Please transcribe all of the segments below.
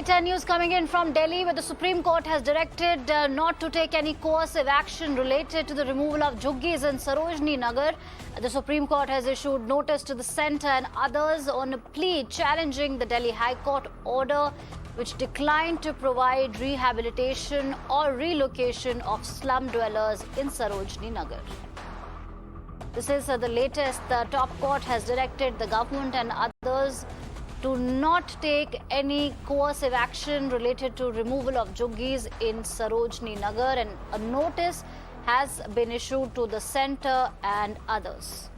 right, news coming in from Delhi, where the Supreme Court has directed not to take any coercive action related to the removal of Jhuggis in Sarojini Nagar. The Supreme Court has issued notice to the centre and others on a plea challenging the Delhi High Court order, which declined to provide rehabilitation or relocation of slum dwellers in Sarojini Nagar. This is the latest. The top court has directed the government and others to not take any coercive action related to removal of Jhuggis in Sarojini Nagar, and a notice has been issued to the centre and others.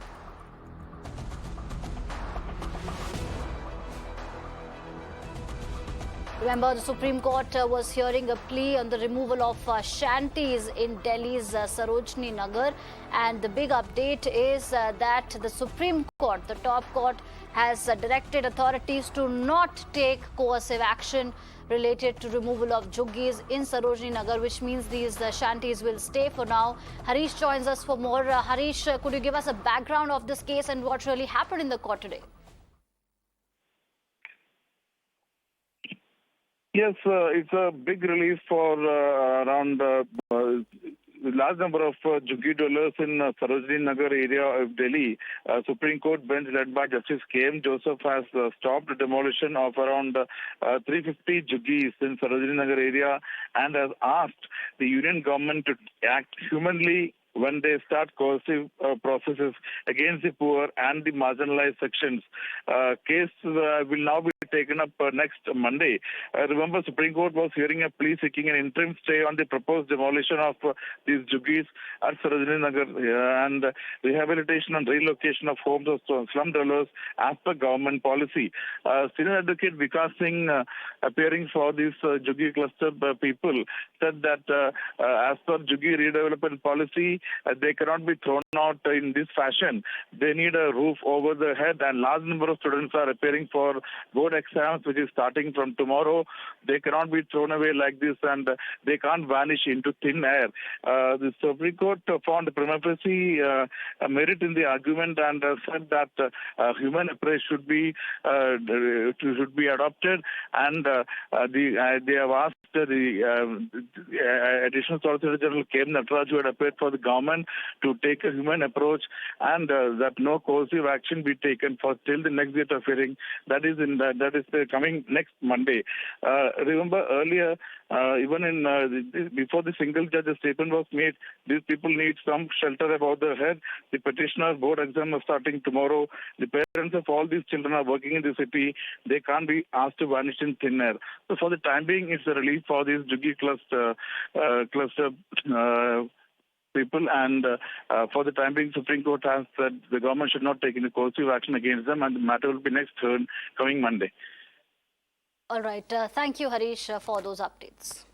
Remember, the Supreme Court was hearing a plea on the removal of shanties in Delhi's Sarojini Nagar. And the big update is that the Supreme Court, the top court, has directed authorities to not take coercive action related to removal of Jhuggis in Sarojini Nagar, which means these shanties will stay for now. Harish joins us for more. Harish, could you give us a background of this case and what really happened in the court today? Yes, it's a big relief for around large number of Jhuggi dwellers in Sarojini Nagar area of Delhi. Supreme Court bench led by Justice K.M. Joseph has stopped the demolition of around 350 Jhuggis in Sarojini Nagar area and has asked the union government to act humanly when they start coercive processes against the poor and the marginalized sections. Case will now be taken up next Monday. Remember, Supreme Court was hearing a plea seeking an interim stay on the proposed demolition of these Jhuggis at Sarojini Nagar and rehabilitation and relocation of homes of slum dwellers as per government policy. Senior Advocate Vikas Singh, appearing for these Jhuggi cluster people, said that as per Jhuggi redevelopment policy, they cannot be thrown out in this fashion. They need a roof over their head, and large number of students are appearing for board exams, which is starting from tomorrow. They cannot be thrown away like this, and they can't vanish into thin air. The Supreme Court found the prima facie merit in the argument and said that human approach should be adopted, and they have asked the Additional Solicitor General K.M. Nataraj, who had appeared for the government, to take a human approach and that no coercive action be taken for till the next date of hearing. That is coming next Monday. Remember earlier, even in before the single judge statement was made, these people need some shelter above their head. The petitioner board exam is starting tomorrow. The parents of all these children are working in the city. They can't be asked to vanish in thin air. So for the time being, it's a relief for these Jhuggi cluster people, and for the time being, Supreme Court has said the government should not take any coercive action against them, and the matter will be next heard coming Monday. All right. Thank you, Harish, for those updates.